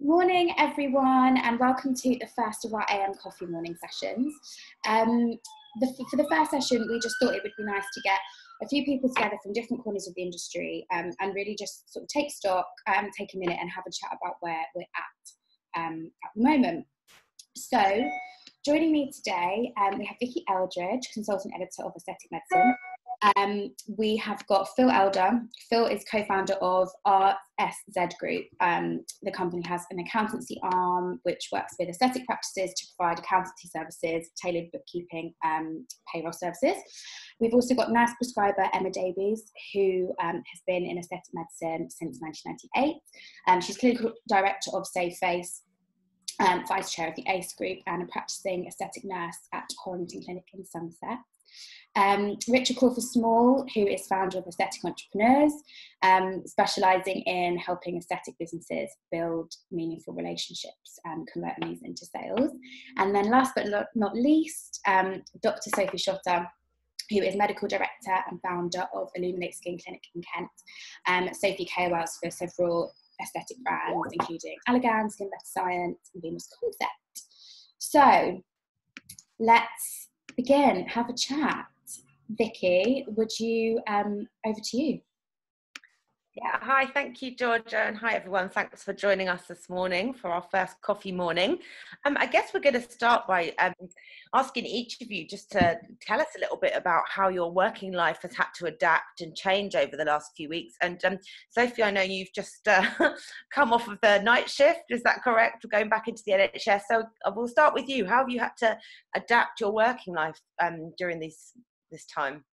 Morning everyone, and welcome to the first of our AM coffee morning sessions. For the first session, we just thought it would be nice to get a few people together from different corners of the industry and really just sort of take stock, take a minute and have a chat about where we're at the moment. So joining me today, we have Vicky Eldridge, Consultant Editor of Aesthetic Medicine. We have got Phil Elder. Phil is co-founder of RSZ Group. The company has an accountancy arm which works with aesthetic practices to provide accountancy services, tailored bookkeeping, payroll services. We've also got nurse prescriber Emma Davies, who has been in aesthetic medicine since 1998. She's clinical director of Save Face, vice chair of the ACE Group, and a practicing aesthetic nurse at Horrington Clinic in Somerset. Richard Crawford-Small, who is founder of Aesthetic Entrepreneurs, specialising in helping aesthetic businesses build meaningful relationships and convert these into sales. And then last but not least, Dr. Sophie Schotter, who is medical director and founder of Illuminate Skin Clinic in Kent. Sophie KOLs for several aesthetic brands, including Allergan, Skin Better Science, and Venus Concept. So let's begin, have a chat. Vicky, would you, over to you. Yeah, hi, thank you, Georgia, and hi everyone. Thanks for joining us this morning for our first coffee morning. I guess we're going to start by asking each of you just to tell us a little bit about how your working life has had to adapt and change over the last few weeks. And Sophie, I know you've just come off of the night shift, is that correct? We're going back into the NHS. So we'll start with you. How have you had to adapt your working life during this time?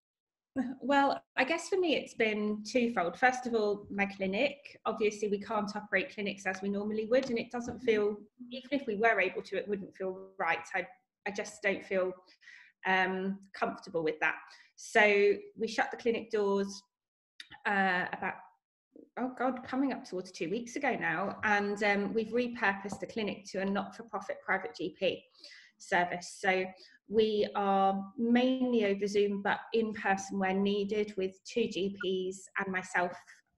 Well, I guess for me it's been twofold. First of all, my clinic. Obviously we can't operate clinics as we normally would, and it doesn't feel, even if we were able to, it wouldn't feel right. I just don't feel comfortable with that. So we shut the clinic doors about, coming up towards 2 weeks ago now, and we've repurposed the clinic to a not-for-profit private GP service. So we are mainly over Zoom, but in person where needed, with 2 GPs and myself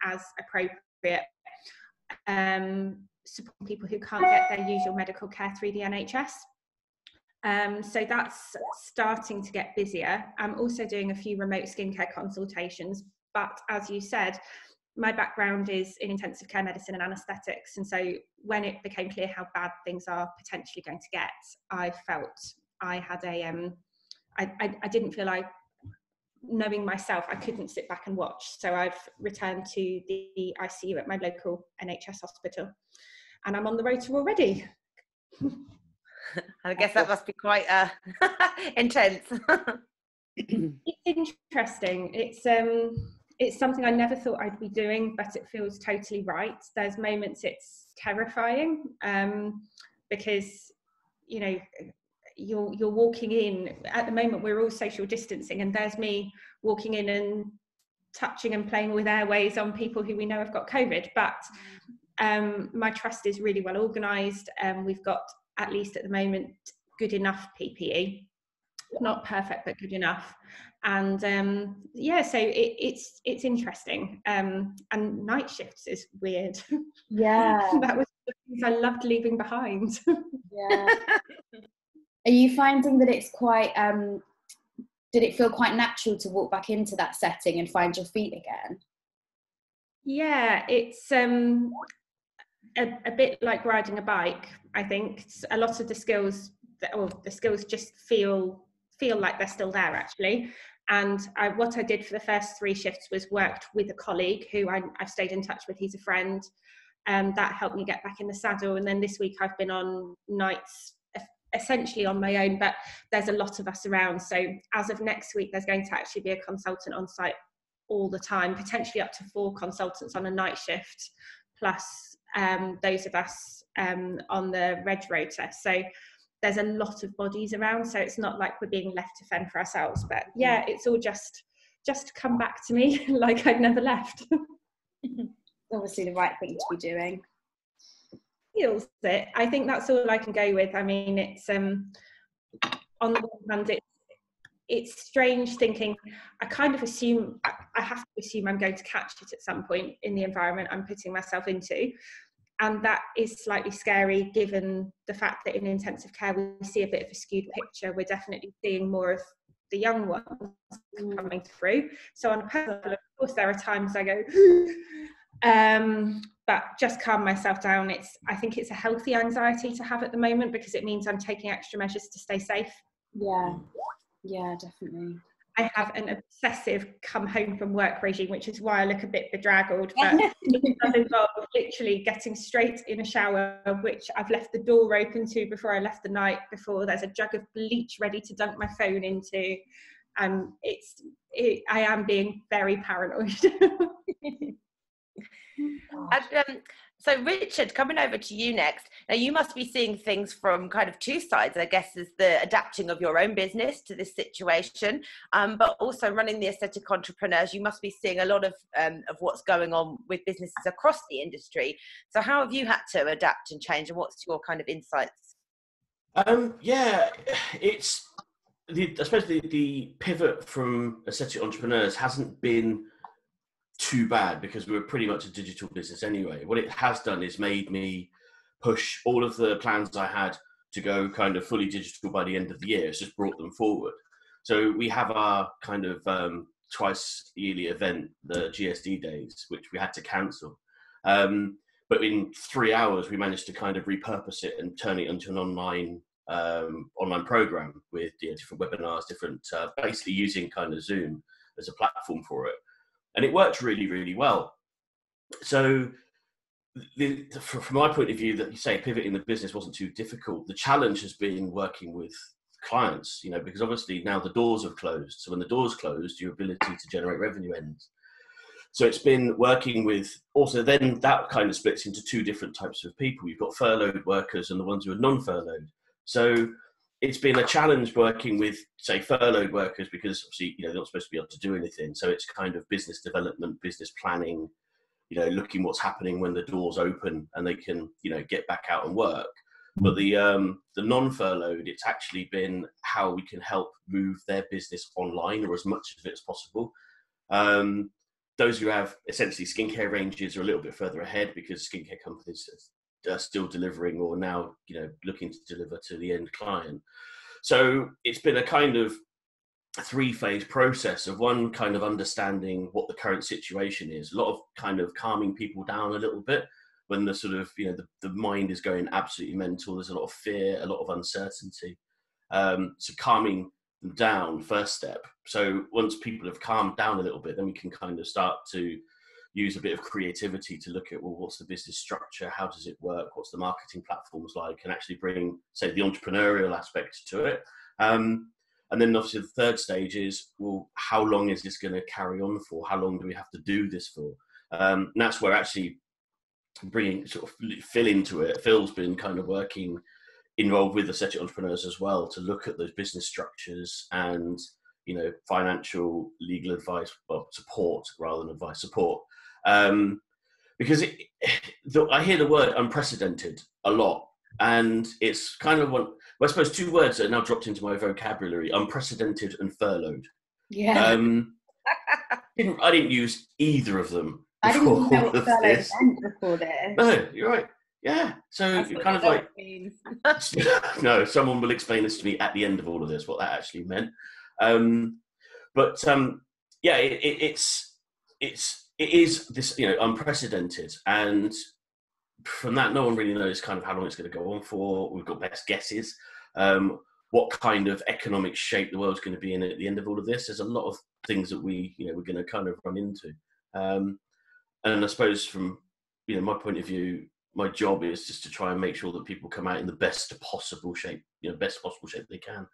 as appropriate, supporting people who can't get their usual medical care through the NHS. So that's starting to get busier. I'm also doing a few remote skincare consultations, but as you said, my background is in intensive care medicine and anaesthetics, and so when it became clear how bad things are potentially going to get, I felt I had I didn't feel knowing myself, I couldn't sit back and watch. So I've returned to the ICU at my local NHS hospital, and I'm on the rotor already. I guess that must be quite intense. It's interesting. It's something I never thought I'd be doing, but it feels totally right. There's moments it's terrifying because, you know, you're walking in. At the moment we're all social distancing, and there's me walking in and touching and playing with airways on people who we know have got COVID. But my trust is really well organised. We've got, at least at the moment, good enough PPE. Not perfect, but good enough. And yeah, so it's interesting. And night shifts is weird. Yeah. That was the things I loved leaving behind. Yeah. Are you finding that it's quite, did it feel quite natural to walk back into that setting and find your feet again? Yeah, it's a bit like riding a bike, I think. A lot of the skills, the skills just feel like they're still there, actually. And what I did for the first 3 shifts was worked with a colleague who I've stayed in touch with. He's a friend. That helped me get back in the saddle. And then this week I've been on nights essentially on my own, but there's a lot of us around. So as of next week, there's going to actually be a consultant on site all the time, potentially up to 4 consultants on a night shift, plus those of us on the reg rota. So there's a lot of bodies around, so it's not like we're being left to fend for ourselves. But yeah, it's all just come back to me like I'd never left. Obviously the right thing to be doing. Feels it. I think that's all I can go with. I mean, it's on the one hand, it's strange thinking. I kind of assume, I have to assume I'm going to catch it at some point in the environment I'm putting myself into. And that is slightly scary given the fact that in intensive care we see a bit of a skewed picture. We're definitely seeing more of the young ones coming through. So on a personal level, of course, there are times I go, but just calm myself down. I think it's a healthy anxiety to have at the moment, because it means I'm taking extra measures to stay safe. Yeah, definitely. I have an obsessive come home from work regime, which is why I look a bit bedraggled, but it does involve literally getting straight in a shower, which I've left the door open to before I left the night before. There's a jug of bleach ready to dunk my phone into, and I am being very paranoid. So Richard, coming over to you next. Now you must be seeing things from kind of two sides, I guess, is the adapting of your own business to this situation, but also running the aesthetic entrepreneurs. You must be seeing a lot of what's going on with businesses across the industry. So how have you had to adapt and change, and what's your kind of insights? Yeah, it's especially the pivot from aesthetic entrepreneurs hasn't been too bad, because we were pretty much a digital business anyway. What it has done is made me push all of the plans I had to go kind of fully digital by the end of the year. It's just brought them forward. So we have our kind of twice yearly event, the GSD days, which we had to cancel. But in 3 hours, we managed to kind of repurpose it and turn it into an online program with different webinars, basically using kind of Zoom as a platform for it. And it worked really, really well. So from my point of view, that you say pivoting the business wasn't too difficult. The challenge has been working with clients, because obviously now the doors have closed. So when the doors closed, your ability to generate revenue ends. So it's been working with, also then that kind of splits into two different types of people. You've got furloughed workers and the ones who are non-furloughed. So it's been a challenge working with, say, furloughed workers, because obviously, they're not supposed to be able to do anything. So it's kind of business development, business planning, looking what's happening when the doors open and they can, get back out and work. But the non-furloughed, it's actually been how we can help move their business online, or as much of it as possible. Those who have essentially skincare ranges are a little bit further ahead, because skincare companies are still delivering, or now, looking to deliver to the end client. So it's been a kind of three-phase process of one, kind of understanding what the current situation is, a lot of kind of calming people down a little bit when the sort of, the mind is going absolutely mental. There's a lot of fear, a lot of uncertainty. So calming them down, first step. So once people have calmed down a little bit, then we can kind of start to use a bit of creativity to look at, well, what's the business structure? How does it work? What's the marketing platforms like? And actually bring, say, the entrepreneurial aspect to it. And then obviously the third stage is, well, how long is this going to carry on for? How long do we have to do this for? And that's where actually bringing sort of Phil into it. Phil's been kind of involved with the aesthetic entrepreneurs as well, to look at those business structures and, financial, legal advice, well, support rather than advice, support. Because I hear the word unprecedented a lot, and it's kind of I suppose two words that are now dropped into my vocabulary: unprecedented and furloughed. Yeah. I didn't use either of them. I didn't even know what furloughed meant before this. No, you're right. Yeah. So you're kind of like, no, someone will explain this to me at the end of all of this, what that actually meant. Yeah, it is this, unprecedented, and from that, no one really knows kind of how long it's going to go on for. We've got best guesses. What kind of economic shape the world's going to be in at the end of all of this. There's a lot of things that we're going to kind of run into. And I suppose from, my point of view, my job is just to try and make sure that people come out in the best possible shape, they can.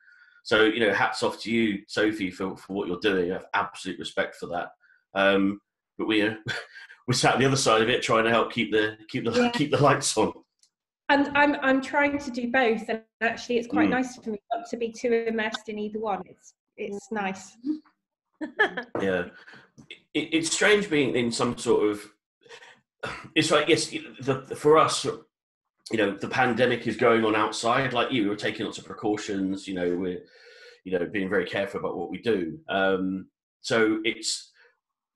So, hats off to you, Sophie, for what you're doing. I have absolute respect for that. But we're sat on the other side of it, trying to help keep the lights on. And I'm trying to do both, and actually, it's quite nice for me not to be too immersed in either one. It's nice. Yeah, it's strange being in some sort of. It's like, yes, for us, the pandemic is going on outside. Like you, we're taking lots of precautions. We're, being very careful about what we do. So it's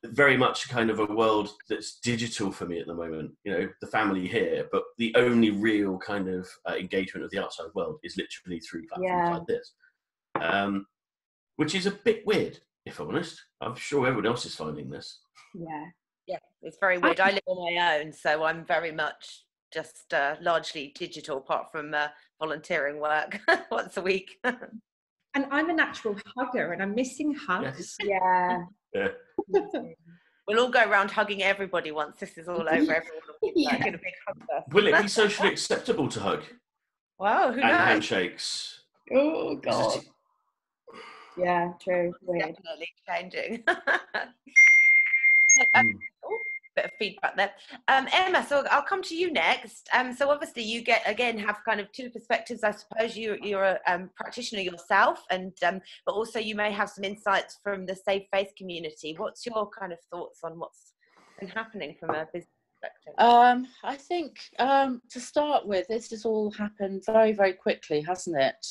very much kind of a world that's digital for me at the moment. You know, the family here, but the only real kind of engagement of the outside world is literally through platforms like this, which is a bit weird, if I'm honest. I'm sure everyone else is finding this. Yeah, it's very weird. I live on my own, so I'm very much just largely digital, apart from volunteering work once a week. And I'm a natural hugger, and I'm missing hugs. Yeah. We'll all go around hugging everybody once this is all over. Everyone will be like in a big hug fest. Will it be socially acceptable to hug? Wow, who knows? And handshakes. Oh God. Yeah, true. Weird. Definitely changing. Bit of feedback there. Emma, so I'll come to you next. So obviously you have kind of two perspectives. I suppose you're a practitioner yourself, and but also you may have some insights from the Save Face community. What's your kind of thoughts on what's been happening from a business perspective? I think to start with, this has all happened very, very quickly, hasn't it?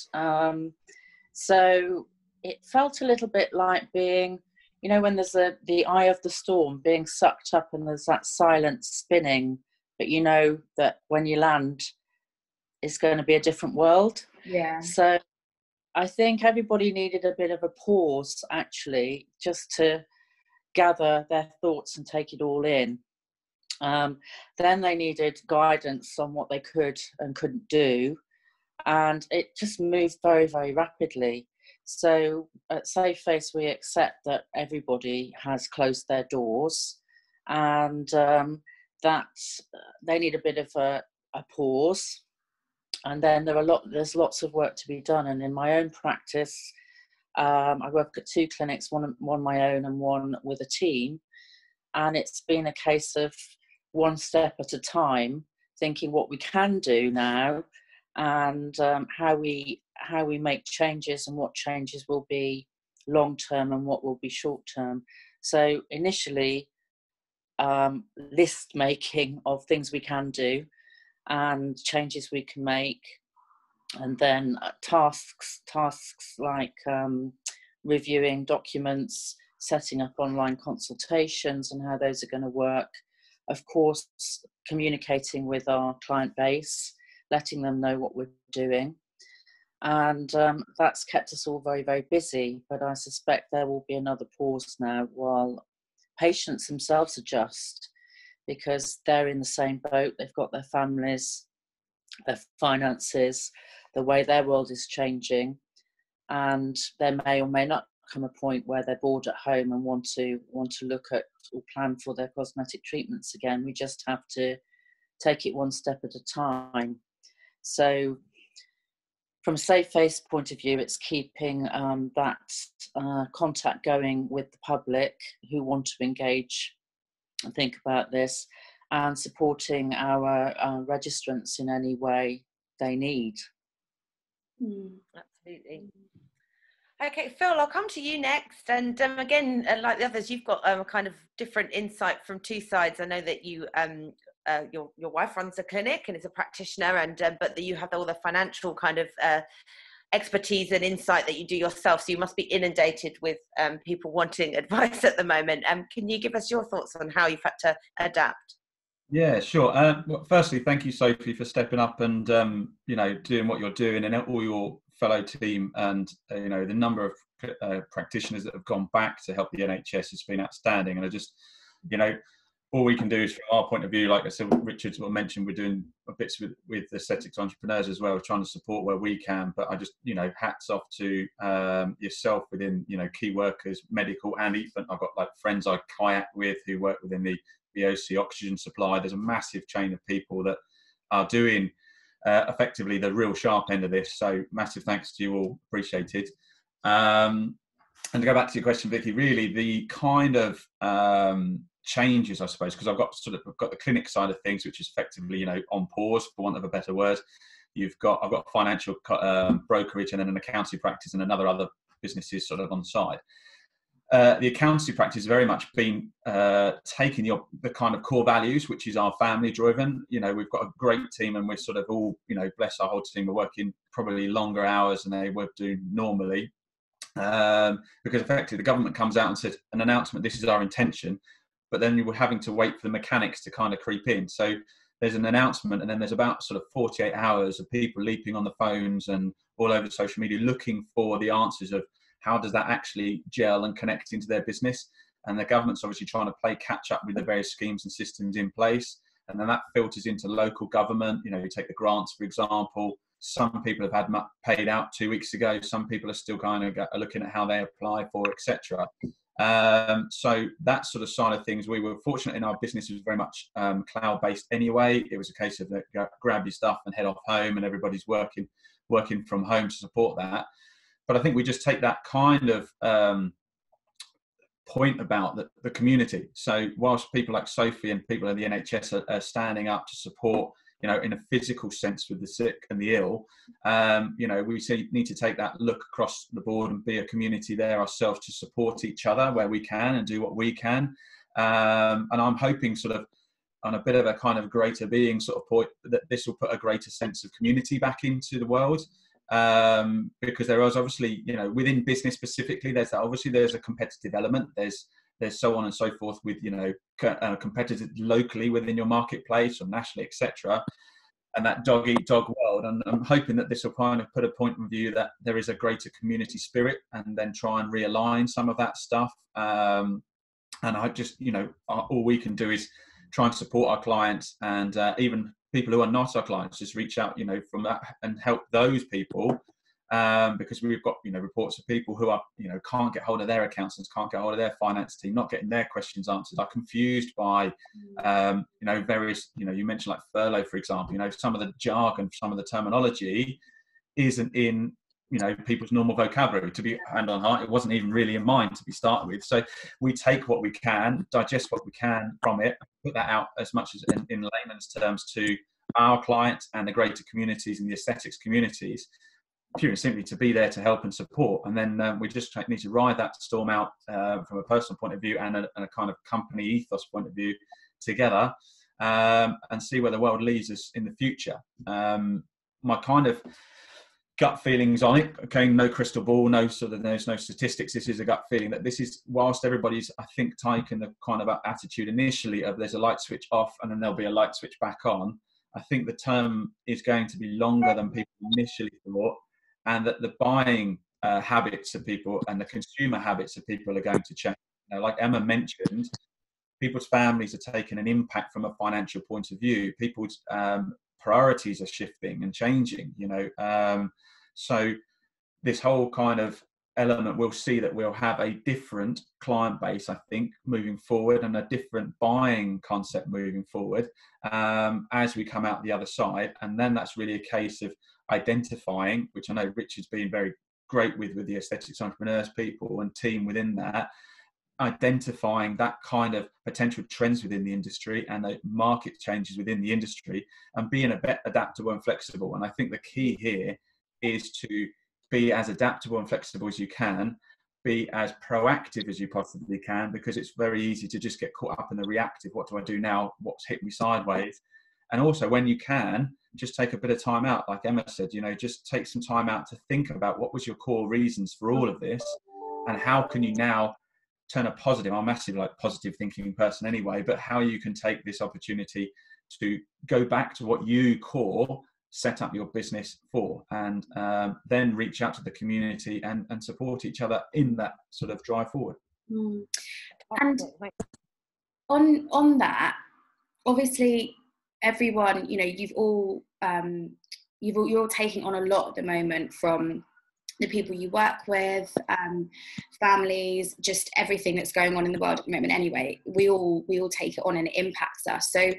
So it felt a little bit like being, you know, when there's the eye of the storm, being sucked up and there's that silent spinning, but you know that when you land, it's going to be a different world. Yeah. So I think everybody needed a bit of a pause, actually, just to gather their thoughts and take it all in. Then they needed guidance on what they could and couldn't do. And it just moved very, very rapidly. So at Save Face, we accept that everybody has closed their doors, and that they need a bit of a pause. And then there's lots of work to be done. And in my own practice, I work at two clinics, one my own and one with a team. And it's been a case of one step at a time, thinking what we can do now, and how we make changes, and what changes will be long term and what will be short term. So initially, list making of things we can do and changes we can make, and then tasks like reviewing documents, setting up online consultations and how those are going to work. Of course, communicating with our client base, letting them know what we're doing. And that's kept us all very, very busy. But I suspect there will be another pause now while patients themselves adjust, because they're in the same boat. They've got their families, their finances, the way their world is changing. And there may or may not come a point where they're bored at home and want to look at or plan for their cosmetic treatments again. We just have to take it one step at a time. So from a Save Face point of view, it's keeping that contact going with the public who want to engage and think about this, and supporting our registrants in any way they need. Absolutely. Okay, Phil, I'll come to you next. And again, like the others, you've got a kind of different insight from two sides. I know that you, your wife runs a clinic and is a practitioner, and but you have all the financial kind of expertise and insight that you do yourself. So you must be inundated with people wanting advice at the moment. Can you give us your thoughts on how you've had to adapt? Yeah, sure. Well, firstly, thank you, Sophie, for stepping up and doing what you're doing, and all your fellow team, and the number of practitioners that have gone back to help the NHS has been outstanding. And I just, all we can do is, from our point of view, like I said, Richard mentioned, we're doing bits with aesthetics entrepreneurs as well, trying to support where we can. But I just, hats off to yourself within, key workers, medical, and even I've got like friends I kayak with who work within the OC oxygen supply. There's a massive chain of people that are doing effectively the real sharp end of this. So massive thanks to you all, appreciated. And to go back to your question, Vicky, really the kind of changes, I suppose, because I've got the clinic side of things, which is effectively, on pause, for want of a better word. I've got financial brokerage, and then an accounting practice, and other businesses sort of on the side. The accountancy practice has very much been taking the kind of core values, which is our family driven. We've got a great team, and we're sort of all, bless our whole team, we're working probably longer hours than they would do normally. because effectively the government comes out and says an announcement, this is our intention, but then you were having to wait for the mechanics to kind of creep in. So there's an announcement, and then there's about sort of 48 hours of people leaping on the phones and all over social media looking for the answers of how does that actually gel and connect into their business. And the government's obviously trying to play catch up with the various schemes and systems in place. And then that filters into local government. You know, you take the grants, for example. Some people have had paid out 2 weeks ago. Some people are still kind of looking at how they apply for, etc. So that sort of side of things, we were fortunate in our business. It was very much cloud-based anyway. It was a case of grab your stuff and head off home, and everybody's working from home to support that. But I think we just take that kind of point about the community. So whilst people like Sophie and people in the NHS are standing up to support, you know, in a physical sense with the sick and the ill, you know, we need to take that look across the board and be a community there ourselves to support each other where we can and do what we can. And I'm hoping sort of on a bit of a kind of greater being sort of point that this will put a greater sense of community back into the world. Because there is obviously, you know, within business specifically, there's a competitive element. There's so on and so forth with, you know, competitors locally within your marketplace or nationally, etc. And that dog eat dog world. And I'm hoping that this will kind of put a point of view that there is a greater community spirit, and then try and realign some of that stuff. And I just, you know, all we can do is try and support our clients, and even people who are not our clients, just reach out, you know, from that and help those people, because we've got, you know, reports of people who are, you know, can't get hold of their accountants, can't get hold of their finance team, not getting their questions answered, are confused by, you know, various, you know, you mentioned like furlough, for example, you know, some of the jargon, some of the terminology isn't in, you know, people's normal vocabulary. To be hand on heart, it wasn't even really in mind to be started with. So we take what we can, digest what we can from it, put that out as much as in layman's terms to our clients and the greater communities and the aesthetics communities, pure and simply to be there to help and support. And then we just need to ride that storm out from a personal point of view and a kind of company ethos point of view together, and see where the world leads us in the future. My kind of gut feelings on it, okay, no crystal ball, there's no statistics. This is a gut feeling that this is, whilst everybody's, I think, taken the kind of attitude initially of there's a light switch off and then there'll be a light switch back on, I think the term is going to be longer than people initially thought, and that the buying habits of people and the consumer habits of people are going to change. You know, like Emma mentioned, people's families are taking an impact from a financial point of view. People's priorities are shifting and changing, you know. So this whole kind of element, we'll see that we'll have a different client base, I think, moving forward, and a different buying concept moving forward as we come out the other side. And then that's really a case of identifying, which I know Richard's been very great with the aesthetics entrepreneurs people and team within that, identifying that kind of potential trends within the industry and the market changes within the industry, and being a bit adaptable and flexible. And I think the key here is to be as adaptable and flexible as you can, be as proactive as you possibly can, because it's very easy to just get caught up in the reactive. What do I do now? What's hit me sideways? And also, when you can, just take a bit of time out. Like Emma said, you know, just take some time out to think about what was your core reasons for all of this, and how can you now turn a positive. I'm a massive positive thinking person anyway, but how you can take this opportunity to go back to what you core set up your business for, and then reach out to the community and support each other in that sort of drive forward. And on that, obviously everyone, you know, you're all taking on a lot at the moment from the people you work with, families, just everything that's going on in the world at the moment. Anyway, we all take it on, and it impacts us. So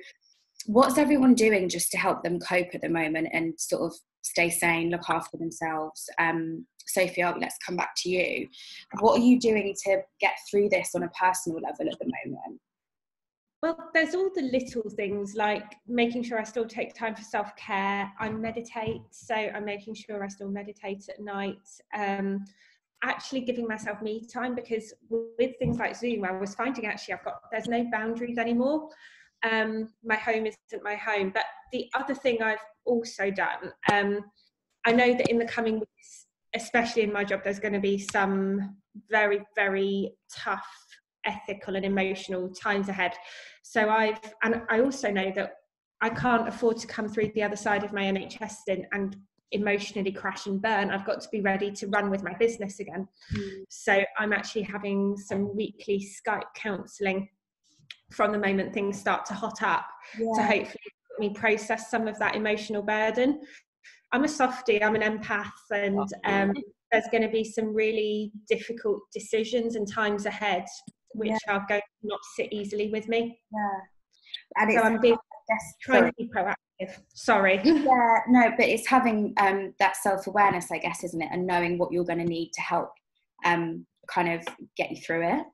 what's everyone doing just to help them cope at the moment and sort of stay sane, look after themselves? Sophie, let's come back to you. What are you doing to get through this on a personal level at the moment? Well, there's all the little things, like making sure I still take time for self-care. I meditate, so I'm making sure I still meditate at night. Actually giving myself me time, because with things like Zoom, I was finding actually there's no boundaries anymore. My home isn't my home. But the other thing I've also done, I know that in the coming weeks, especially in my job, there's going to be some very, very tough ethical and emotional times ahead. So I also know that I can't afford to come through the other side of my NHS stint and emotionally crash and burn. I've got to be ready to run with my business again. So I'm actually having some weekly Skype counselling from the moment things start to hot up to hopefully help me process some of that emotional burden. I'm a softie, I'm an empath, and there's going to be some really difficult decisions and times ahead which are going to not sit easily with me. And so I'm trying to be proactive. Sorry. No, but it's having that self-awareness, I guess, isn't it? And knowing what you're going to need to help kind of get you through it.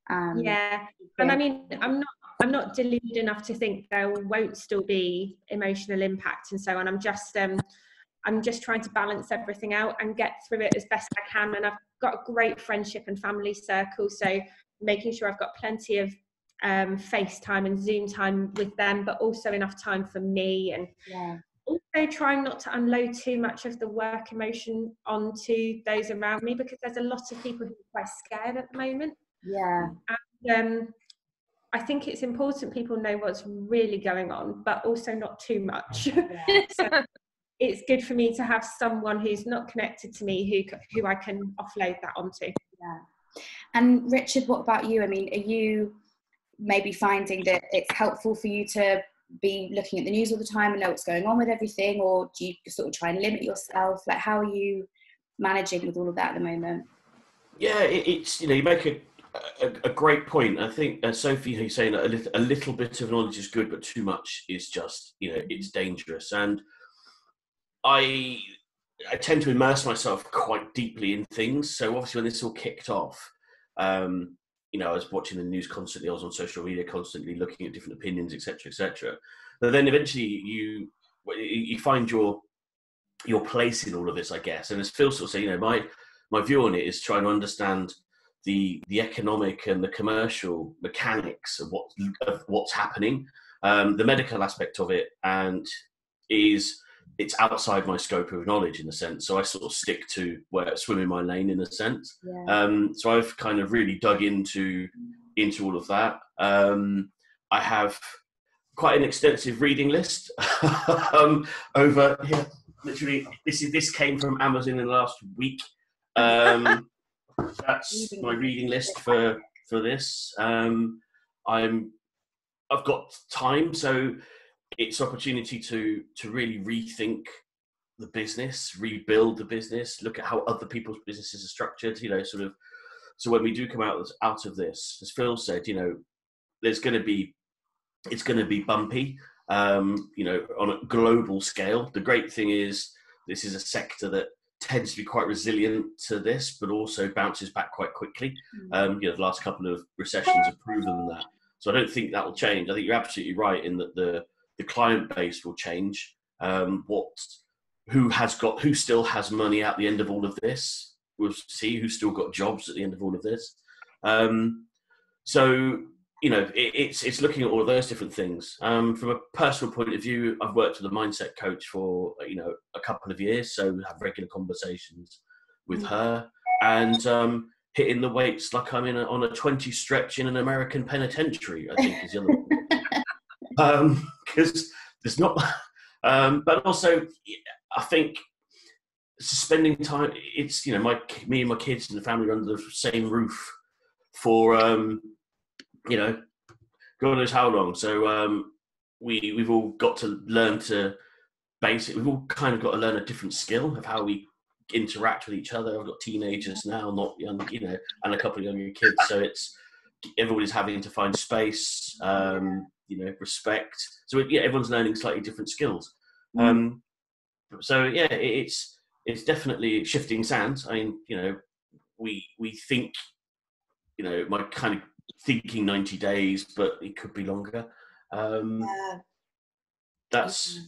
And I mean, I'm not deluded enough to think there won't still be emotional impact and so on. I'm just trying to balance everything out and get through it as best I can. And I've got a great friendship and family circle, so making sure I've got plenty of FaceTime and Zoom time with them, but also enough time for me, and also trying not to unload too much of the work emotion onto those around me, because there's a lot of people who are quite scared at the moment. And I think it's important people know what's really going on, but also not too much. So it's good for me to have someone who's not connected to me who I can offload that onto. And Richard, what about you? I mean, are you maybe finding that it's helpful for you to be looking at the news all the time and know what's going on with everything, or do you sort of try and limit yourself? Like, how are you managing with all of that at the moment? Yeah, it's you make a great point. I think Sophie, who's saying that a little bit of knowledge is good, but too much is just it's dangerous. And I tend to immerse myself quite deeply in things. So obviously, when this all kicked off, I was watching the news constantly. I was on social media constantly, looking at different opinions, etc., etc. But then eventually, you find your place in all of this, I guess. And as Phil sort of said, my view on it is trying to understand the economic and the commercial mechanics of what's happening, the medical aspect of it, and it's outside my scope of knowledge in a sense. So I sort of stick to swim in my lane in a sense. So I've kind of really dug into all of that. I have quite an extensive reading list over here. Literally, this came from Amazon in the last week. That's my reading list for this. I've got time, so it's opportunity to really rethink the business, rebuild the business, look at how other people's businesses are structured. So when we do come out of this, as Phil said, it's going to be bumpy. On a global scale. The great thing is this is a sector that tends to be quite resilient to this, but also bounces back quite quickly. The last couple of recessions have proven that. So I don't think that will change. I think you're absolutely right in that the client base will change. Who still has money at the end of all of this? We'll see who's still got jobs at the end of all of this. It's looking at all of those different things. From a personal point of view, I've worked with a mindset coach for a couple of years, so have regular conversations with her, and hitting the weights like I'm on a 20 stretch in an American penitentiary, I think is the other one. Because there's not, but also I think spending time. It's me and my kids and the family are under the same roof for. God knows how long. So we've all got to learn we've all kind of got to learn a different skill of how we interact with each other. I've got teenagers now, not young, and a couple of younger kids. So everybody's having to find space, respect. So everyone's learning slightly different skills. It's definitely shifting sands. I mean, we think, my kind of thinking 90 days, but it could be longer. That's,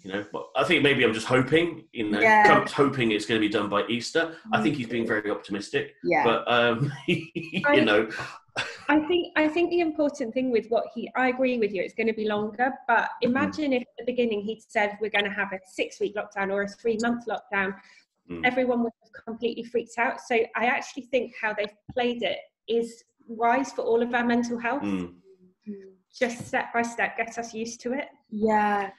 I think maybe I'm just hoping, Trump's hoping it's going to be done by Easter. I think he's being very optimistic, but, I think the important thing with I agree with you, it's going to be longer, but imagine if at the beginning he'd said we're going to have a 6-week lockdown or a 3-month lockdown. everyone would have completely freaked out. So I actually think how they've played it is wise for all of our mental health. Just step by step, get us used to it. Yeah.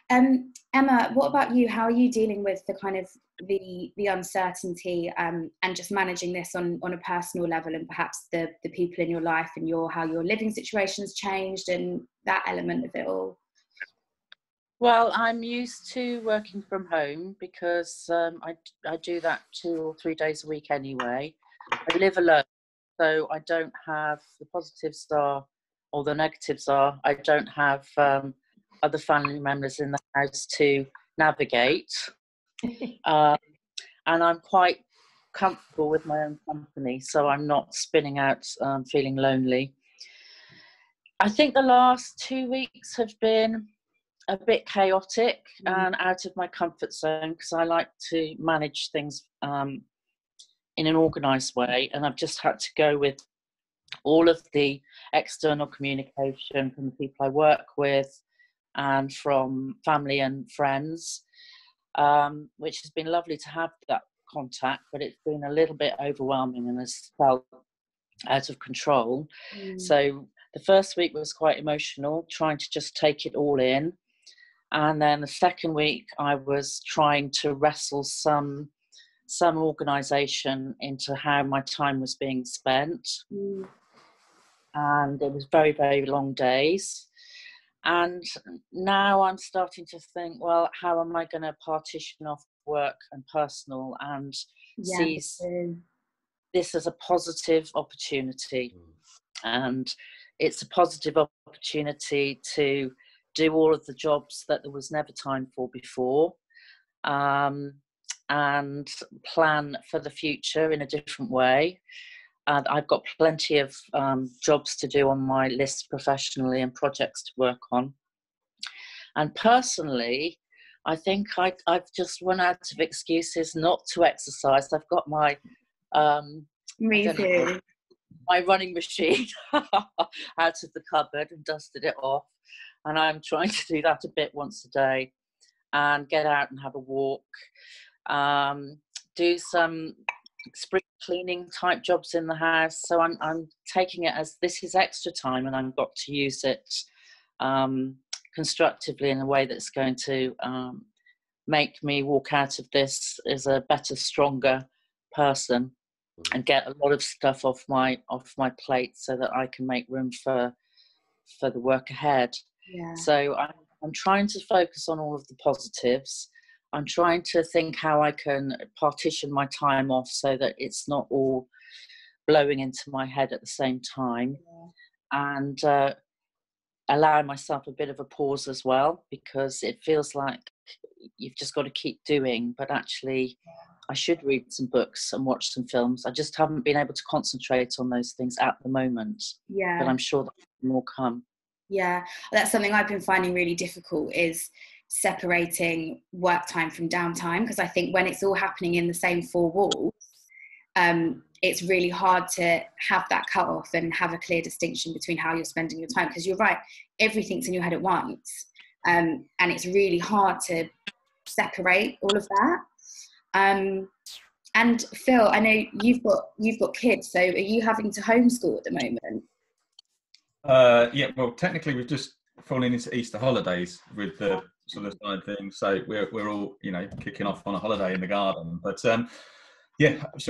Emma, what about you? How are you dealing with the kind of the uncertainty and just managing this on a personal level, and perhaps the people in your life and how your living situation's changed and that element of it all? Well, I'm used to working from home because I do that 2 or 3 days a week anyway. I live alone, so I don't have, the positives are, or the negatives are, I don't have other family members in the house to navigate. And I'm quite comfortable with my own company, so I'm not spinning out feeling lonely. I think the last 2 weeks have been a bit chaotic and out of my comfort zone, because I like to manage things in an organised way, and I've just had to go with all of the external communication from the people I work with and from family and friends, which has been lovely to have that contact, but it's been a little bit overwhelming and has felt out of control. So the first week was quite emotional, trying to just take it all in. And then the second week, I was trying to wrestle some organisation into how my time was being spent. And it was very, very long days. And now I'm starting to think, well, how am I going to partition off work and personal and seize this as a positive opportunity? And it's a positive opportunity to do all of the jobs that there was never time for before, and plan for the future in a different way. And I've got plenty of jobs to do on my list professionally and projects to work on. And personally, I think I've just run out of excuses not to exercise. I've got my my running machine out of the cupboard and dusted it off. And I'm trying to do that a bit once a day and get out and have a walk, do some spring cleaning type jobs in the house. So I'm taking it as this is extra time, and I've got to use it constructively in a way that's going to make me walk out of this as a better, stronger person and get a lot of stuff off my plate so that I can make room for the work ahead. So I'm trying to focus on all of the positives. I'm trying to think how I can partition my time off so that it's not all blowing into my head at the same time, and allowing myself a bit of a pause as well, because it feels like you've just got to keep doing, but actually I should read some books and watch some films. I just haven't been able to concentrate on those things at the moment, but I'm sure that will come. That's something I've been finding really difficult, is separating work time from downtime, because I think when it's all happening in the same four walls, it's really hard to have that cut off and have a clear distinction between how you're spending your time, because you're right, everything's in your head at once, and it's really hard to separate all of that. And Phil, I know you've got kids, so are you having to homeschool at the moment? Well, technically we've just fallen into Easter holidays with the sort of side thing, so we're all kicking off on a holiday in the garden. But so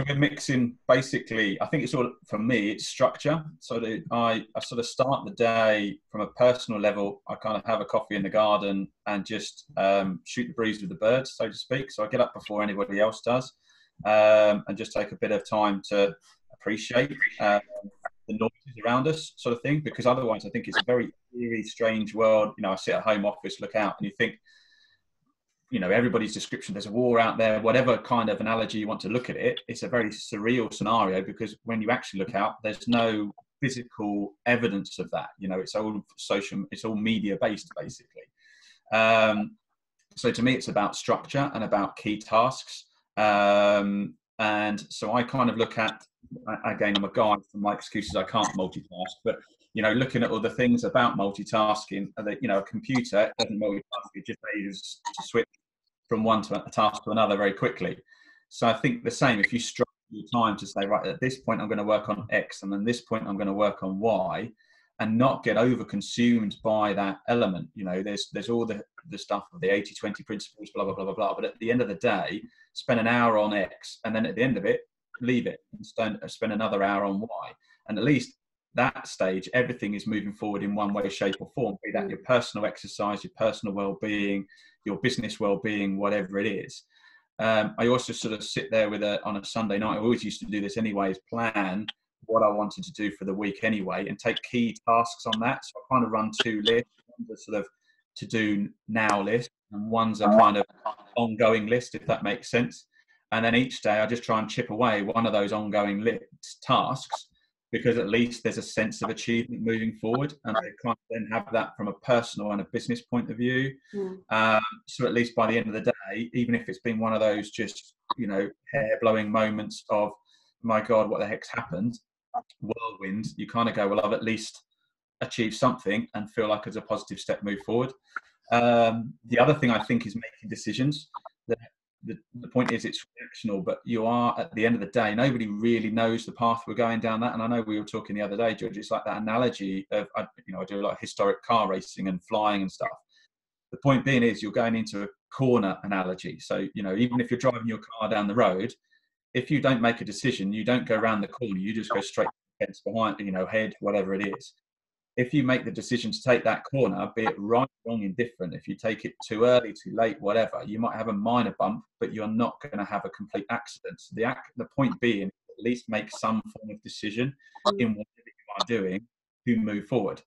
we're mixing. Basically, I think it's all, for me, it's structure. So that I sort of start the day from a personal level. I kind of have a coffee in the garden and just shoot the breeze with the birds, so to speak. So I get up before anybody else does, and just take a bit of time to appreciate the noises around us, sort of thing, because otherwise I think it's a very eerie, strange world. I sit at home office, look out, and you think, everybody's description, there's a war out there, whatever kind of analogy you want to look at it, it's a very surreal scenario, because when you actually look out, there's no physical evidence of that. It's all social, it's all media based, basically. So to me, it's about structure and about key tasks. And so I kind of look at, again, I'm a guy, for my excuses, I can't multitask, but, looking at all the things about multitasking, a computer doesn't multitask, it just needs to switch from one task to another very quickly. So I think the same, if you structure your time to say, right, at this point I'm going to work on X, and then this point I'm going to work on Y, and not get over consumed by that element. You know, there's all the stuff of the 80-20 principles, blah, blah, blah, blah, blah. But at the end of the day, spend an hour on X, and then at the end of it, leave it and spend another hour on Y. And at least that stage, everything is moving forward in one way, shape or form, be that your personal exercise, your personal well-being, your business well-being, whatever it is. I also sort of sit there on a Sunday night, I always used to do this anyway, is plan what I wanted to do for the week anyway, and take key tasks on that. So I kind of run 2 lists, one's a sort of to do now list, and one's a kind of ongoing list, if that makes sense. And then each day I just try and chip away one of those ongoing tasks, because at least there's a sense of achievement moving forward, and I kind of then have that from a personal and a business point of view. So at least by the end of the day, even if it's been one of those just, you know, hair-blowing moments of, my God, what the heck's happened, whirlwind, you kind of go, well, I've at least achieved something, and feel like it's a positive step move forward. The other thing I think is making decisions. The point is it's reactional, but you are, at the end of the day, nobody really knows the path we're going down that. And I know we were talking the other day, George, it's like that analogy of, I do like historic car racing and flying and stuff. The point being is you're going into a corner analogy. So, you know, even if you're driving your car down the road, if you don't make a decision, you don't go around the corner, you just go straight to the fence behind, you know, head, whatever it is. If you make the decision to take that corner, be it right, wrong, indifferent, if you take it too early, too late, whatever, you might have a minor bump, but you're not going to have a complete accident. So the point being, at least make some form of decision in whatever you are doing to move forward.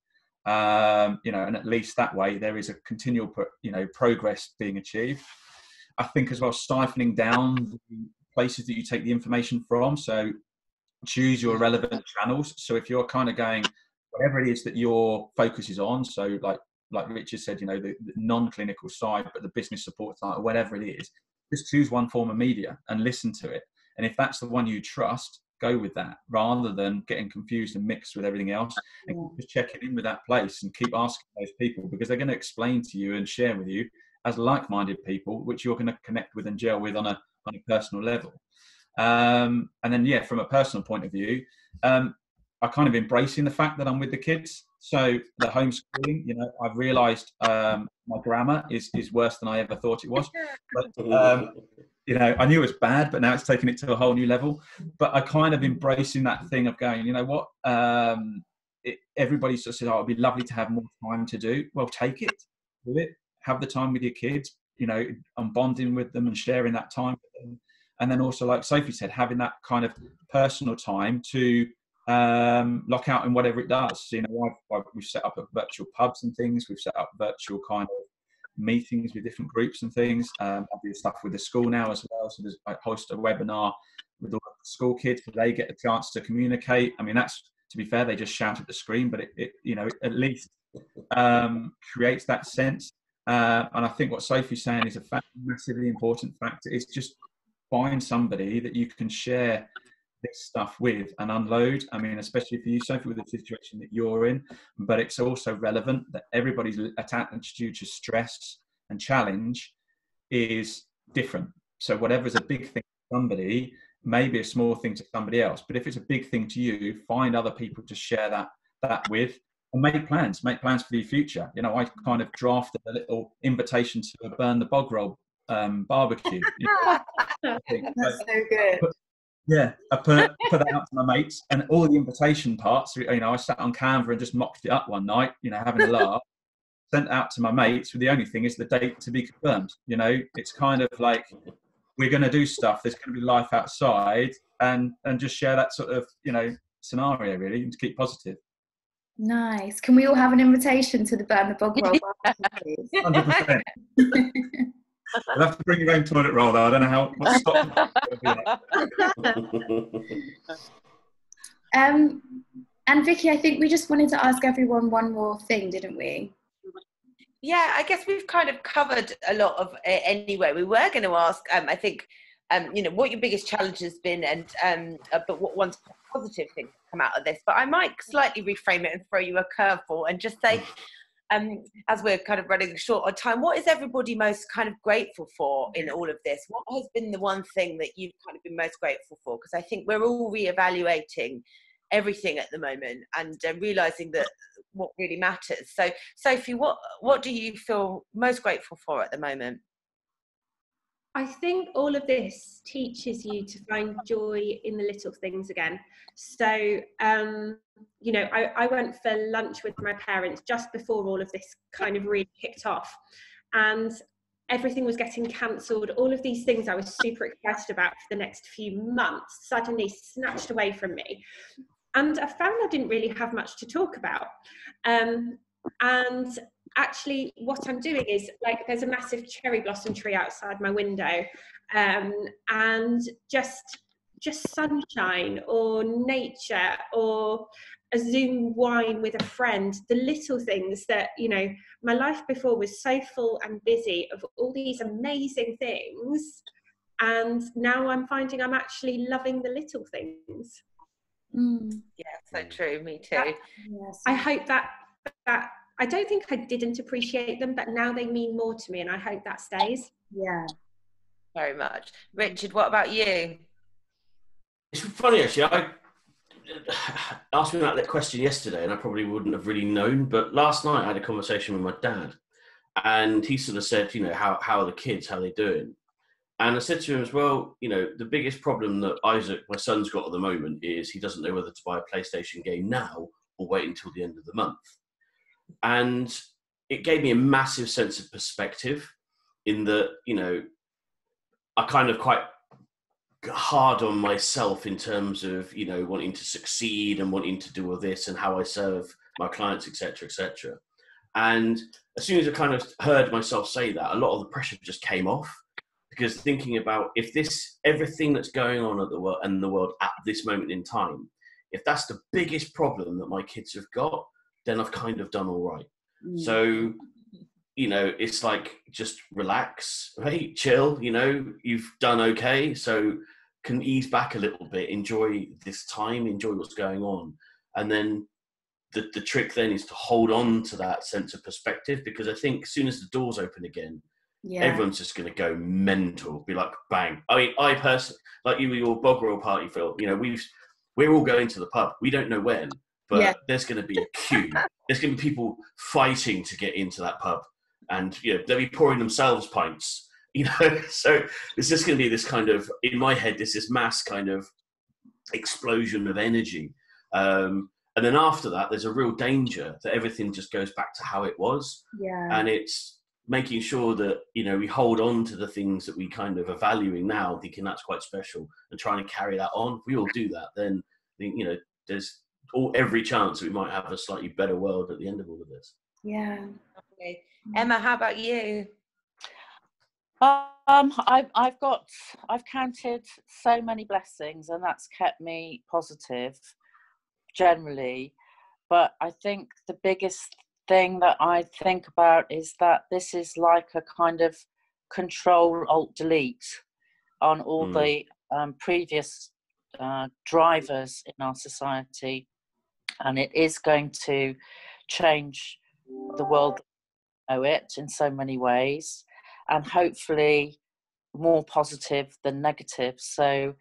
You know, and at least that way there is a continual, you know, progress being achieved. I think as well, stifling down the places that you take the information from. So choose your relevant channels. So if you're kind of going, whatever it is that your focus is on, so like Richard said, you know, the non-clinical side, but the business support side, or whatever it is, just choose one form of media and listen to it. And if that's the one you trust, go with that, rather than getting confused and mixed with everything else. And just checking in with that place and keep asking those people, because they're going to explain to you and share with you as like-minded people, which you're going to connect with and gel with on a personal level. And then, yeah, from a personal point of view, I kind of embracing the fact that I'm with the kids. So the homeschooling, you know, I've realised my grammar is worse than I ever thought it was. But, you know, I knew it was bad, but now it's taken it to a whole new level. But I kind of embracing that thing of going, you know what, everybody sort of says, oh, it'd be lovely to have more time to do. Well, take it, do it, have the time with your kids, you know, and bonding with them and sharing that time with them. And then also, like Sophie said, having that kind of personal time to lock out in whatever it does. So, you know, we've set up virtual pubs and things. We've set up virtual kind of meetings with different groups and things. I do stuff with the school now as well. So I host a webinar with all the school kids, so they get a chance to communicate. I mean, that's, to be fair, they just shout at the screen, but it you know, at least creates that sense. And I think what Sophie's saying is a massively important factor. Is just find somebody that you can share this stuff with and unload. I mean, especially for you, Sophie, with the situation that you're in, but it's also relevant that everybody's attitude to stress and challenge is different. So whatever's a big thing to somebody may be a small thing to somebody else, but if it's a big thing to you, find other people to share that with, and make plans for the future. You know, I kind of drafted a little invitation to a Burn the Bog Roll barbecue. You know, That's so good. Yeah, I put that out to my mates, and all the invitation parts, you know, I sat on Canva and just mocked it up one night, you know, having a laugh, sent out to my mates, with the only thing is the date to be confirmed. You know, it's kind of like, we're going to do stuff, there's going to be life outside, and just share that sort of, you know, scenario, really, and to keep positive. Nice. Can we all have an invitation to the Burn the Bog Roll barbecue, please? 100%. You'll have to bring your own toilet roll, though. I don't know what stop. And Vicky, I think we just wanted to ask everyone one more thing, didn't we? Yeah, I guess we've kind of covered a lot of it anyway. We were going to ask, I think, you know, what your biggest challenge has been, and but what one's positive thing to come out of this. But I might slightly reframe it and throw you a curveball and just say, as we're kind of running short on time, what is everybody most kind of grateful for in all of this? What has been the one thing that you've kind of been most grateful for? Because I think we're all reevaluating everything at the moment and realizing that what really matters. So Sophie, what do you feel most grateful for at the moment? I think all of this teaches you to find joy in the little things again. So, you know, I went for lunch with my parents just before all of this kind of really kicked off, and everything was getting cancelled. All of these things I was super excited about for the next few months suddenly snatched away from me. And I found I didn't really have much to talk about. And actually what I'm doing is, like, there's a massive cherry blossom tree outside my window, and just sunshine or nature or a Zoom wine with a friend, the little things that, you know, my life before was so full and busy of all these amazing things, and now I'm finding I'm actually loving the little things. Yeah, so true. Me too. I hope that I don't think I didn't appreciate them, but now they mean more to me, and I hope that stays. Yeah, very much. Richard, what about you? It's funny, actually. I asked me that question yesterday, and I probably wouldn't have really known. But last night, I had a conversation with my dad, and he sort of said, you know, how are the kids? How are they doing? And I said to him as well, you know, the biggest problem that Isaac, my son's got at the moment, is he doesn't know whether to buy a PlayStation game now or wait until the end of the month. And it gave me a massive sense of perspective in that, you know, I kind of quite hard on myself in terms of, you know, wanting to succeed and wanting to do all this and how I serve my clients, etc., etc. And as soon as I kind of heard myself say that, a lot of the pressure just came off. Because thinking about if everything that's going on in the world at this moment in time, if that's the biggest problem that my kids have got, then I've kind of done all right. So, you know, it's like, just relax, right? Chill, you know, you've done okay. So can ease back a little bit, enjoy this time, enjoy what's going on. And then the trick then is to hold on to that sense of perspective, because I think as soon as the doors open again, everyone's just going to go mental, be like, bang. I mean, I personally, like you with your bog roll party, Phil, you know, we're all going to the pub. We don't know when, but there's going to be a queue. There's going to be people fighting to get into that pub, and, you know, they'll be pouring themselves pints, you know. So it's just going to be this kind of, in my head, this mass kind of explosion of energy. And then after that, there's a real danger that everything just goes back to how it was. And it's making sure that, you know, we hold on to the things that we kind of are valuing now, thinking that's quite special, and trying to carry that on. If we all do that, then, you know, there's every chance that we might have a slightly better world at the end of all of this. Yeah. Okay. Emma, how about you? I've counted so many blessings, and that's kept me positive generally. But I think the biggest thing that I think about is that this is like a kind of Control-Alt-Delete on all the previous drivers in our society, and it is going to change the world we know it in so many ways, and hopefully more positive than negative. So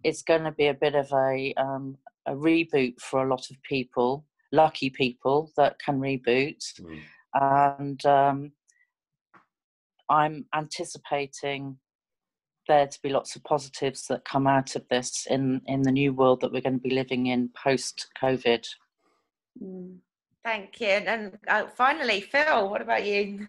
it's going to be a bit of a reboot for a lot of people, lucky people that can reboot. And I'm anticipating there to be lots of positives that come out of this in the new world that we're going to be living in post-COVID. Thank you. And finally, Phil, what about you?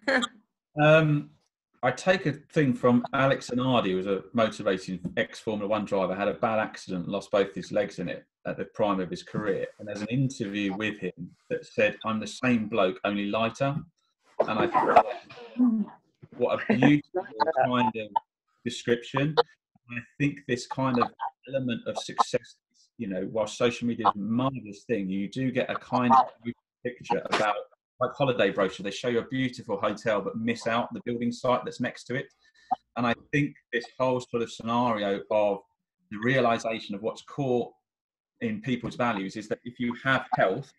I take a thing from Alex Anardi, who was a motivated ex-Formula One driver, had a bad accident, lost both his legs in it at the prime of his career. And there's an interview with him that said, "I'm the same bloke, only lighter." And I thought, what a beautiful kind of description. And I think this kind of element of success, you know, while social media is a marvelous thing, you do get a kind of picture about, like holiday brochure, they show you a beautiful hotel but miss out the building site that's next to it. And I think this whole sort of scenario of the realization of what's core in people's values is that if you have health,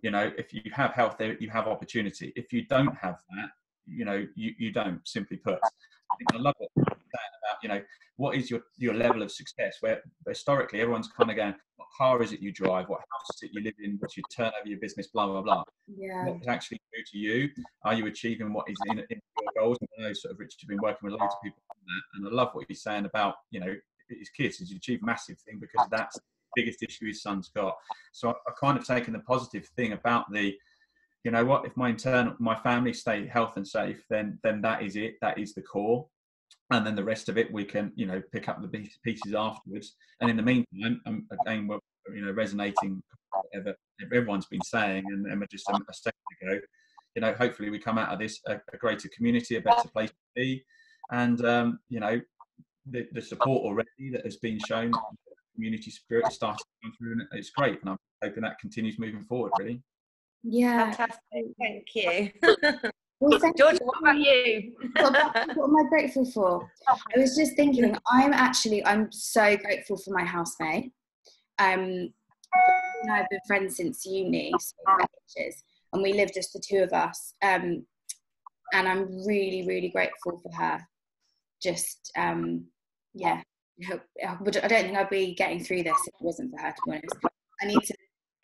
You know, if you have health, you have opportunity. If you don't have that, you know, you don't, simply put. I think I love what you're saying about, you know, what is your level of success, where historically everyone's kind of going, what car is it you drive, what house is it you live in, what's your turnover, your business, blah blah blah. Yeah. What is actually true to you? Are you achieving what is in your goals? And I know, sort of, Rich, you've been working with loads of people on that, and I love what you're saying about, you know, his kids. He's achieved massive thing, because that's the biggest issue his son's got. So I kind of taken the positive thing about the, you know what, if my family stay healthy and safe, then that is it. That is the core. And then the rest of it, we can, you know, pick up the pieces afterwards. And in the meantime, again, we're, you know, resonating whatever everyone's been saying, and we're just a second ago, you know, hopefully we come out of this a greater community, a better place to be. And, you know, the support already that has been shown, community spirit is starting to come through, and it's great. And I'm hoping that continues moving forward, really. Yeah. Fantastic, thank you. Well, thank George, you. what about you? What am I grateful for? I was just thinking, I'm so grateful for my housemate. And I've been friends since uni, so ages, and we live just the two of us. And I'm really, really grateful for her. Just, yeah. I don't think I'd be getting through this if it wasn't for her, to be honest.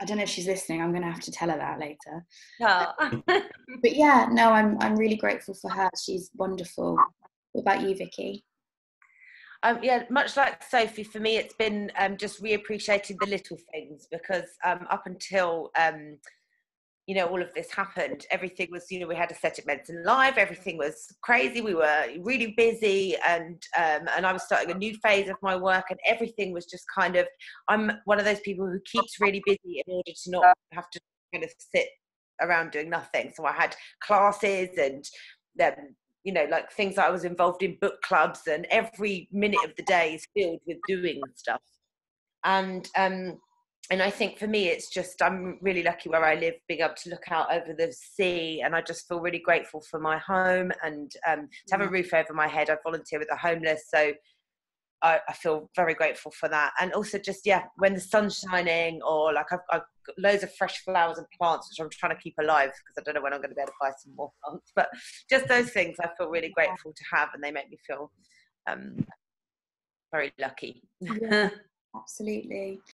I don't know if she's listening. I'm going to have to tell her that later. Oh. But yeah, no, I'm really grateful for her. She's wonderful. What about you, Vicky? Yeah, much like Sophie, for me, it's been just reappreciating the little things, because up until you know, all of this happened, everything was, you know, we had Aesthetic Medicine Live, everything was crazy, we were really busy, and I was starting a new phase of my work, and everything was just kind of, I'm one of those people who keeps really busy in order to not have to kind of sit around doing nothing. So I had classes, and you know, like things that I was involved in, book clubs, and every minute of the day is filled with doing stuff. And I think for me, it's just, I'm really lucky where I live, being able to look out over the sea, and I just feel really grateful for my home, and to have a roof over my head. I volunteer with the homeless, so I feel very grateful for that. And also just, yeah, when the sun's shining, or like I've got loads of fresh flowers and plants, which I'm trying to keep alive, because I don't know when I'm going to be able to buy some more plants, but just those things I feel really grateful to have, and they make me feel very lucky. Yeah. Absolutely.